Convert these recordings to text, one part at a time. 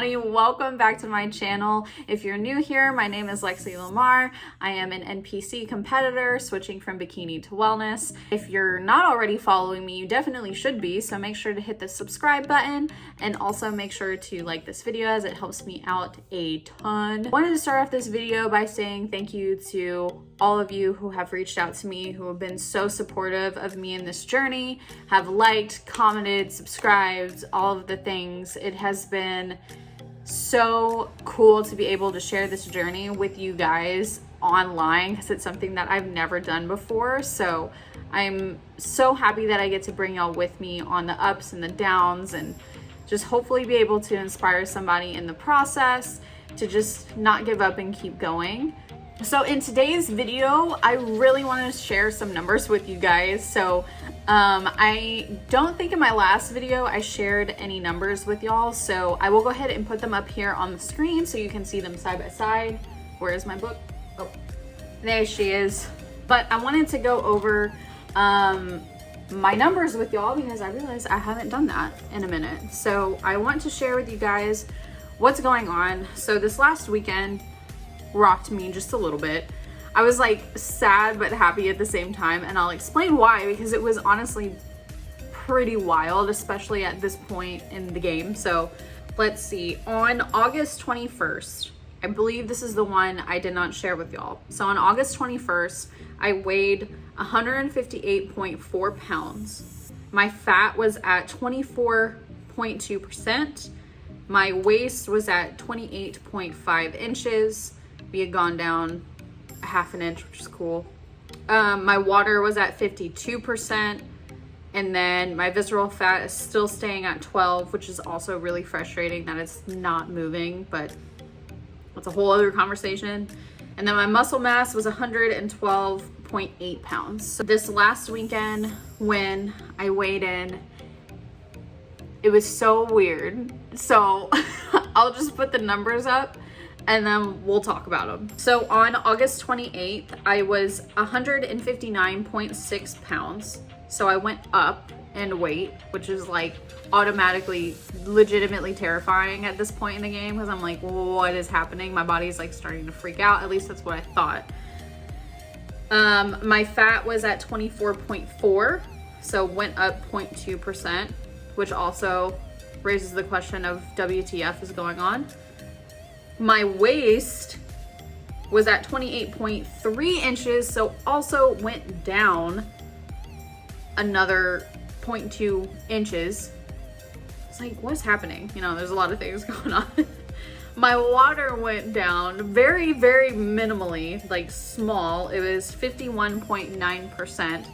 everybody, welcome back to my channel. If you're new here, my name is Lexi Lamar. I am an NPC competitor switching from bikini to wellness. If you're not already following me, you definitely should be, so make sure to hit the subscribe button and also make sure to like this video as it helps me out a ton. I wanted to start off this video by saying thank you to all of you who have reached out to me, who have been so supportive of me in this journey, have liked, commented, subscribed, all of the things. It has been so cool to be able to share this journey with you guys online because it's something that I've never done before. So I'm so happy that I get to bring y'all with me on the ups and the downs and just hopefully be able to inspire somebody in the process to just not give up and keep going. So in today's video, I really want to share some numbers with you guys. So I don't think in my last video I shared any numbers with y'all. So I will go ahead and put them up here on the screen so you can see them side by side. Where is my book? Oh, there she is. But I wanted to go over my numbers with y'all because I realized I haven't done that in a minute. So I want to share with you guys what's going on. So this last weekend rocked me just a little bit. I was like sad but happy at the same time, and I'll explain why, because it was honestly pretty wild, especially at this point in the game. So let's see, on August 21st, I believe this is the one I did not share with y'all. So on August 21st, I weighed 158.4 pounds. My fat was at 24.2%. My waist was at 28.5 inches. We had gone down a half an inch, which is cool. My water was at 52%. And then my visceral fat is still staying at 12, which is also really frustrating that it's not moving, but that's a whole other conversation. And then my muscle mass was 112.8 pounds. So this last weekend when I weighed in, it was so weird. So I'll just put the numbers up and then we'll talk about them. So on August 28th, I was 159.6 pounds. So I went up in weight, which is like automatically legitimately terrifying at this point in the game because I'm like, what is happening? My body's like starting to freak out. At least that's what I thought. My fat was at 24.4, so went up 0.2%, which also raises the question of WTF is going on. My waist was at 28.3 inches, so also went down another 0.2 inches. It's like, what's happening? You know, there's a lot of things going on. My water went down very, very minimally, like small. It was 51.9%,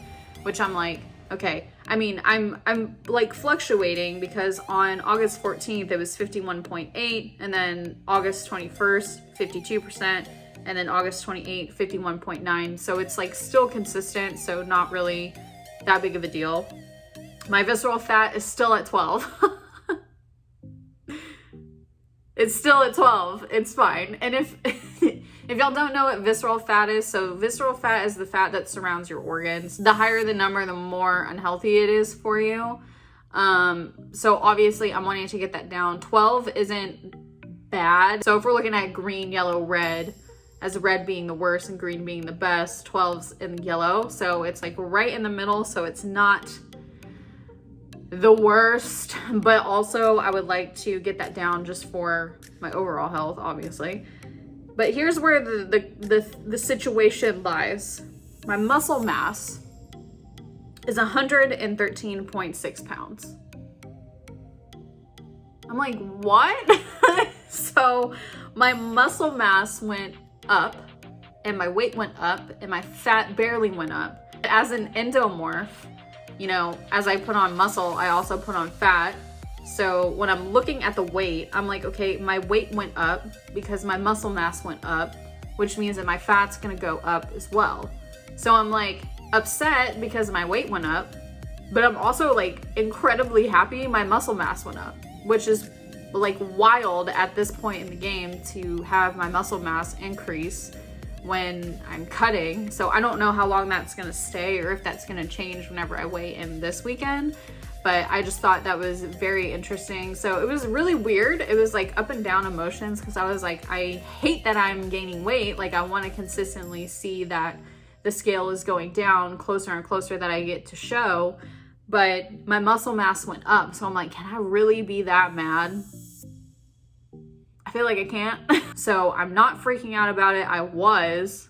which I'm like, okay. I mean, I'm like fluctuating because on August 14th, it was 51.8, and then August 21st, 52%, and then August 28th, 51.9. So it's like still consistent, so not really that big of a deal. My visceral fat is still at 12. It's still at 12. It's fine. And if y'all don't know what visceral fat is, so visceral fat is the fat that surrounds your organs. The higher the number, the more unhealthy it is for you. So obviously I'm wanting to get that down. 12 isn't bad. So if we're looking at green, yellow, red, as red being the worst and green being the best, 12's in yellow. So it's like right in the middle. So it's not the worst, but also I would like to get that down just for my overall health, obviously. But here's where the situation lies. My muscle mass is 113.6 pounds. I'm like, what? So my muscle mass went up and my weight went up and my fat barely went up. As an endomorph, you know, as I put on muscle, I also put on fat. So when I'm looking at the weight, I'm like, okay, my weight went up because my muscle mass went up, which means that my fat's gonna go up as well. So I'm like upset because my weight went up, but I'm also like incredibly happy my muscle mass went up, which is like wild at this point in the game to have my muscle mass increase when I'm cutting. So I don't know how long that's gonna stay or if that's gonna change whenever I weigh in this weekend. but I just thought that was very interesting. So it was really weird. It was like up and down emotions, because I was like, I hate that I'm gaining weight. Like I want to consistently see that the scale is going down closer and closer that I get to show, but my muscle mass went up. So I'm like, can I really be that mad? I feel like I can't. So I'm not freaking out about it. I was,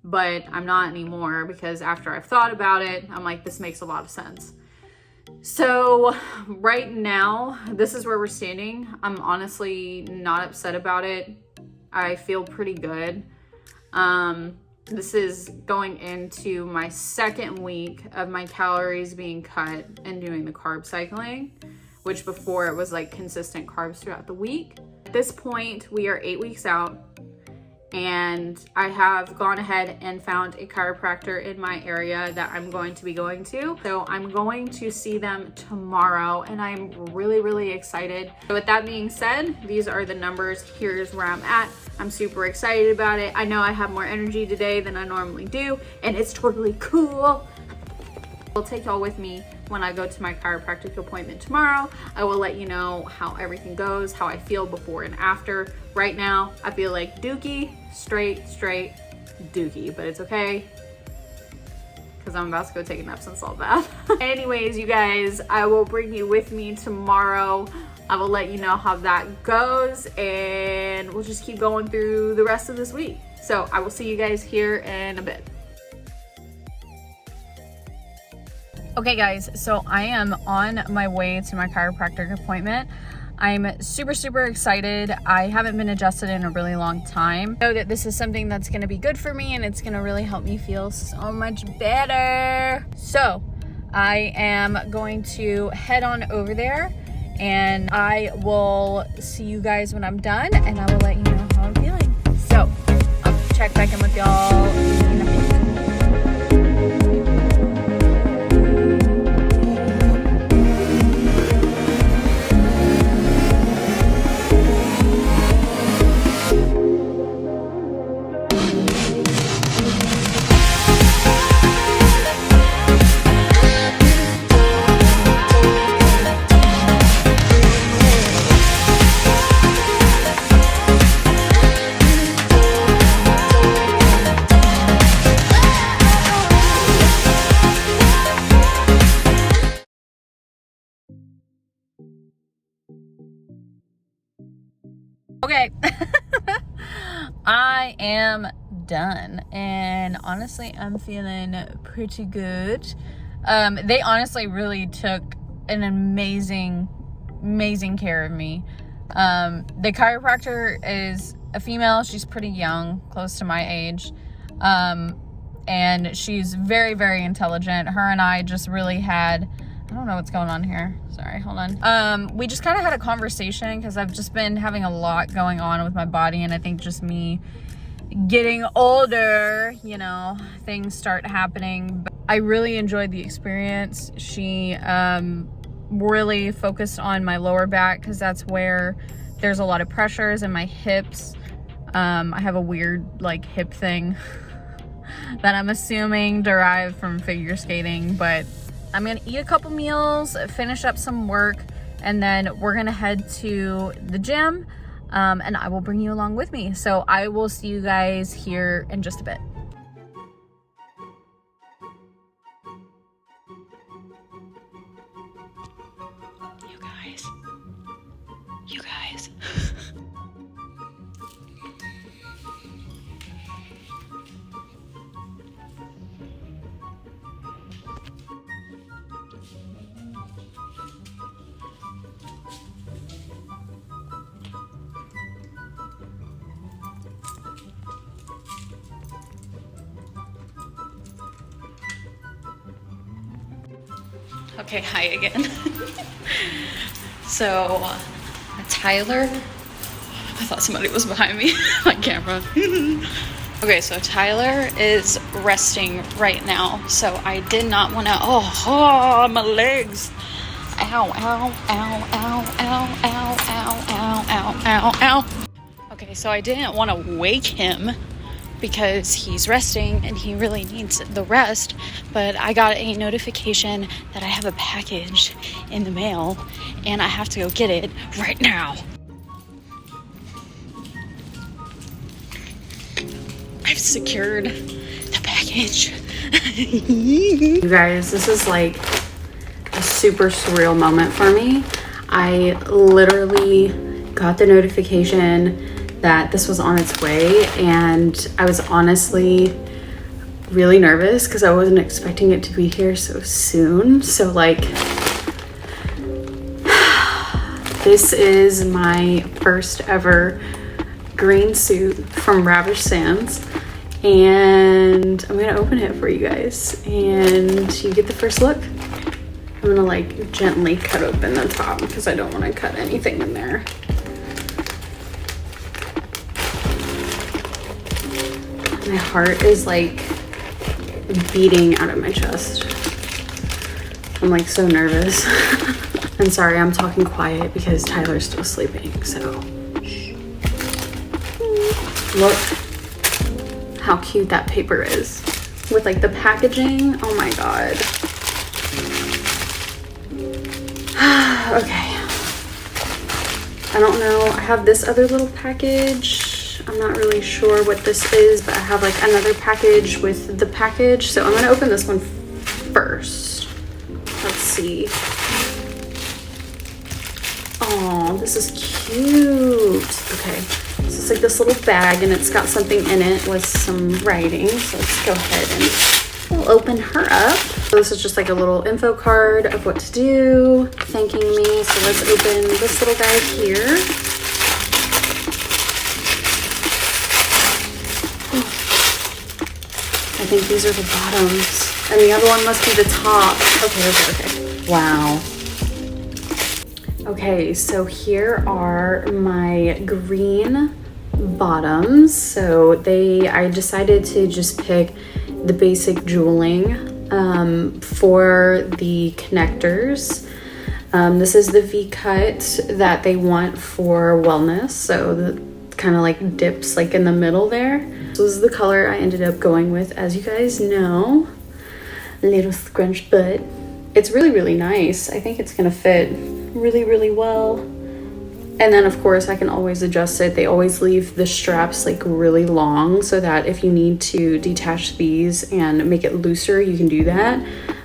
but I'm not anymore, because after I've thought about it, I'm like, this makes a lot of sense. So right now, this is where we're standing. I'm honestly not upset about it. I feel pretty good. This is going into my second week of my calories being cut and doing the carb cycling, which before it was like consistent carbs throughout the week. At this point, we are 8 weeks out, and I have gone ahead and found a chiropractor in my area that I'm going to be going to. So I'm going to see them tomorrow, and I'm really, really excited. So with that being said, these are the numbers. Here's where I'm at. I'm super excited about it. I know I have more energy today than I normally do, and it's totally cool. I'll take y'all with me when I go to my chiropractic appointment tomorrow. I will let you know how everything goes, how I feel before and after. Right now, I feel like dookie, straight dookie, but it's okay, because I'm about to go take a Epsom salt bath. Anyways, you guys, I will bring you with me tomorrow. I will let you know how that goes, and we'll just keep going through the rest of this week. So I will see you guys here in a bit. Okay guys, so I am on my way to my chiropractic appointment. I'm super excited. I haven't been adjusted in a really long time. I know that this is something that's gonna be good for me, and it's gonna really help me feel so much better. So I am going to head on over there, and I will see you guys when I'm done, and I will let you know how I'm feeling. So I'll check back in with y'all in a minute. Okay, I am done, and honestly, I'm feeling pretty good. They honestly really took an amazing care of me. The chiropractor is a female. She's pretty young, close to my age, and she's very intelligent. Her and I just really had, I don't know what's going on here. Sorry, hold on. We just kind of had a conversation, because I've just been having a lot going on with my body, and I think just me getting older, you know, things start happening. But I really enjoyed the experience. She really focused on my lower back, because that's where there's a lot of pressures in my hips. I have a weird like hip thing that I'm assuming derived from figure skating, but I'm gonna eat a couple meals, finish up some work, and then we're gonna head to the gym, and I will bring you along with me. So I will see you guys here in just a bit. You guys. Okay, hi again. So, Tyler, I thought somebody was behind me on camera. Okay, so Tyler is resting right now, so I did not want to, oh, my legs. Ow, ow, ow, ow, ow, ow, ow, ow, ow, ow, ow. Okay, so I didn't want to wake him because he's resting and he really needs the rest. But I got a notification that I have a package in the mail and I have to go get it right now. I've secured the package. You guys, this is like a super surreal moment for me. I literally got the notification that this was on its way, and I was honestly really nervous because I wasn't expecting it to be here so soon. So like, this is my first ever green suit from Ravish Sands, and I'm gonna open it for you guys and you get the first look. I'm gonna like gently cut open the top because I don't want to cut anything in there. My heart is like beating out of my chest. I'm like so nervous. I'm sorry, I'm talking quiet because Tyler's still sleeping, so. Look how cute that paper is with like the packaging. Oh my God. Okay. I don't know. I have this other little package. I'm not really sure what this is, but I have like another package with the package. So I'm gonna open this one first. Let's see. Oh, this is cute. Okay. So it's like this little bag and it's got something in it with some writing. So let's go ahead and we'll open her up. So this is just like a little info card of what to do, thanking me. So let's open this little guy here. I think these are the bottoms and the other one must be the top. Okay. Wow. Okay, so here are my green bottoms. So I decided to just pick the basic jeweling for the connectors. This is the V-cut that they want for wellness. So the kind of like dips like in the middle there. So this is the color I ended up going with, as you guys know. Little scrunch butt. It's really, really nice. I think it's gonna fit really, really well. And then of course I can always adjust it. They always leave the straps like really long so that if you need to detach these and make it looser, you can do that.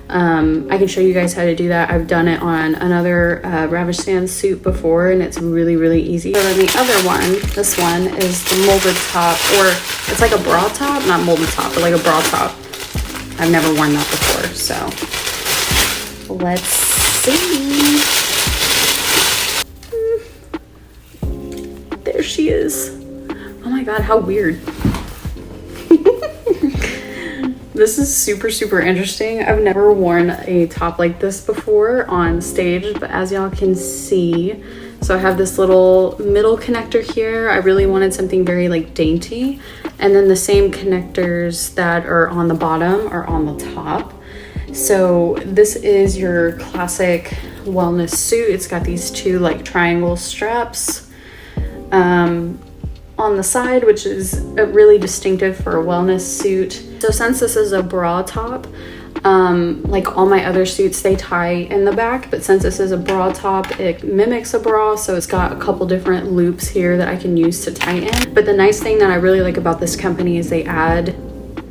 I can show you guys how to do that. I've done it on another Ravish Sands suit before and it's really, really easy. So then the other one, this one is the molded top, or it's like a bra top, not molded top, but like a bra top. I've never worn that before, so let's see. There she is. Oh my God, how weird. This is super, super interesting. I've never worn a top like this before on stage, but as y'all can see, so I have this little middle connector here. I really wanted something very like dainty. And then the same connectors that are on the bottom are on the top. So this is your classic wellness suit. It's got these two like triangle straps on the side, which is really distinctive for a wellness suit. So since this is a bra top, like all my other suits, they tie in the back, but since this is a bra top, it mimics a bra. So it's got a couple different loops here that I can use to tighten. But the nice thing that I really like about this company is they add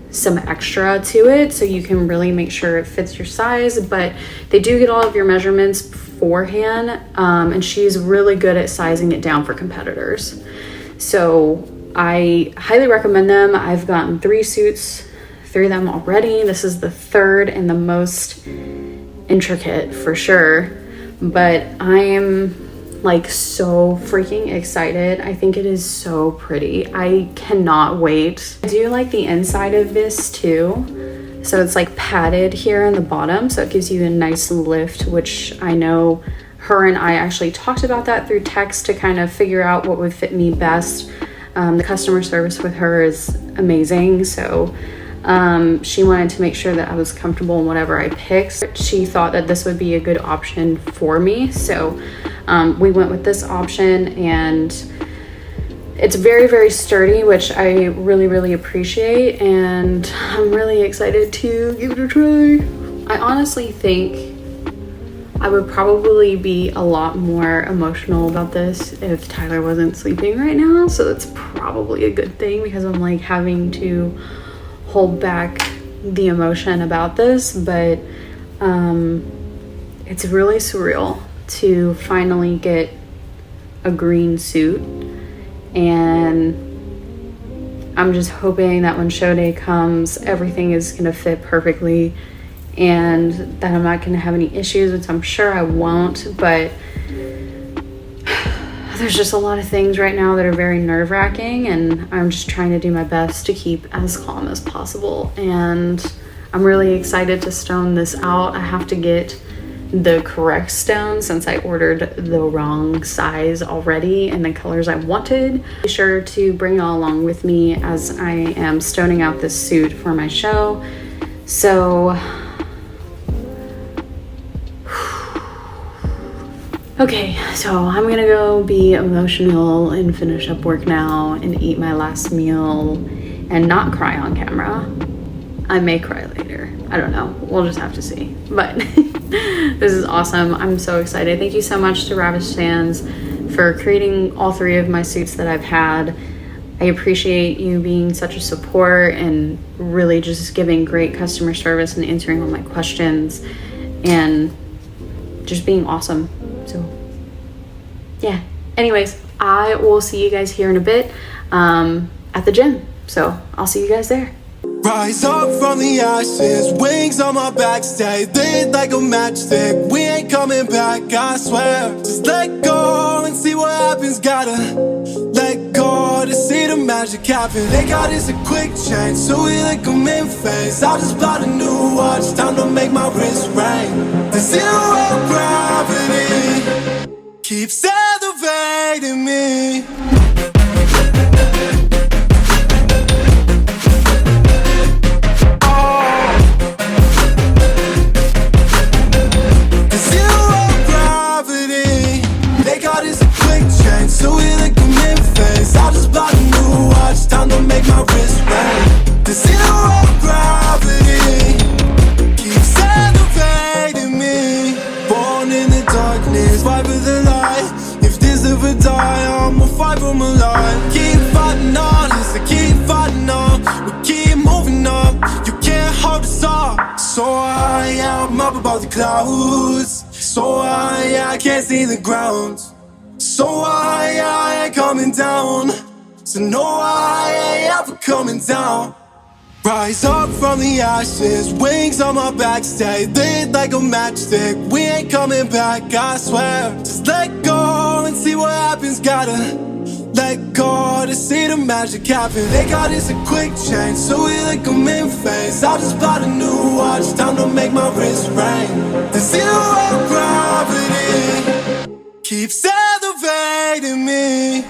some extra to it, so you can really make sure it fits your size, but they do get all of your measurements beforehand, and she's really good at sizing it down for competitors. So I highly recommend them. I've gotten 3 suits through them already. This is the third and the most intricate for sure, but I am like so freaking excited. I think it is so pretty. I cannot wait. I do like the inside of this too. So it's like padded here on the bottom, so it gives you a nice lift, which I know her and I actually talked about that through text to kind of figure out what would fit me best. The customer service with her is amazing, so she wanted to make sure that I was comfortable in whatever I picked. She thought that this would be a good option for me, so we went with this option, and It's very, very sturdy, which I really, really appreciate, and I'm really excited to give it a try. I honestly think I would probably be a lot more emotional about this if Tyler wasn't sleeping right now, so that's probably a good thing because I'm like having to hold back the emotion about this, but it's really surreal to finally get a green suit, and I'm just hoping that when show day comes, everything is gonna fit perfectly and that I'm not gonna have any issues, which I'm sure I won't, but there's just a lot of things right now that are very nerve-wracking, and I'm just trying to do my best to keep as calm as possible. And I'm really excited to stone this out. I have to get the correct stone since I ordered the wrong size already and the colors I wanted. Be sure to bring y'all along with me as I am stoning out this suit for my show. So okay, so I'm gonna go be emotional and finish up work now and eat my last meal and not cry on camera. I may cry later. I don't know. We'll just have to see. But this is awesome. I'm so excited. Thank you so much to Ravish Sands for creating all three of my suits that I've had. I appreciate you being such a support and really just giving great customer service and answering all my questions and just being awesome. So yeah, anyways, I will see you guys here in a bit at the gym. So I'll see you guys there. Rise up from the ashes, wings on my back, stay lit like a matchstick. We ain't coming back, I swear. Just let go and see what happens. Gotta let go to see the magic happen. They got us a quick change, so we like them in phase. I just bought a new watch, time to make my wrist ring. The zero gravity keeps elevating me. So we like them in phase. I just bought a new watch, time to make my wrist ring. The zero gravity keeps elevating me. Born in the darkness, fight for the light. If this ever die, I'ma fight for my life. Keep fighting on, yes, I keep fighting on. We keep moving up, you can't hold us up. So high, I'm up above the clouds. So high, I can't see the ground. So I ain't coming down. So no, I ain't ever coming down. Rise up from the ashes, wings on my back, stay lit like a matchstick. We ain't coming back, I swear. Just let go and see what happens. Gotta let go to see the magic happen. They got us a quick change, so we like them in phase. I just bought a new watch, time to make my wrist ring. The zero gravity keeps elevating me.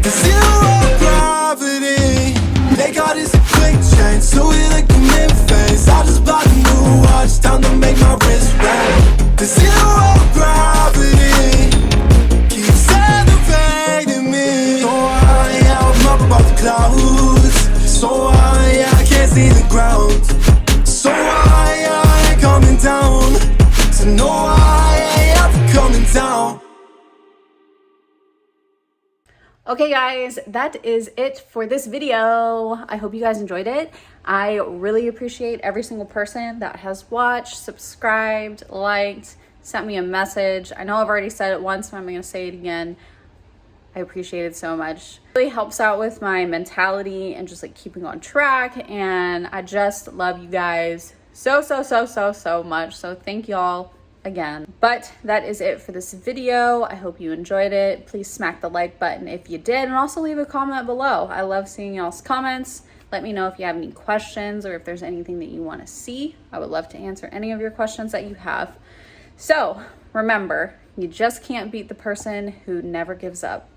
The zero gravity, they got us a quick change, so we like them in phase. I just bought a new watch, time to make my wrist ring. The zero gravity keeps elevating me. So high, I'm up above the clouds. So high, I can't see the ground. So high, I ain't coming down. So no, I ain't ever coming down. Okay guys, that is it for this video. I hope you guys enjoyed it. I really appreciate every single person that has watched, subscribed, liked, sent me a message. I know I've already said it once, but I'm gonna say it again. I appreciate it so much. It really helps out with my mentality and just like keeping on track. And I just love you guys so much. So thank y'all again. But that is it for this video. I hope you enjoyed it. Please smack the like button if you did, and also leave a comment below. I love seeing y'all's comments. Let me know if you have any questions or if there's anything that you want to see. I would love to answer any of your questions that you have. So remember, you just can't beat the person who never gives up.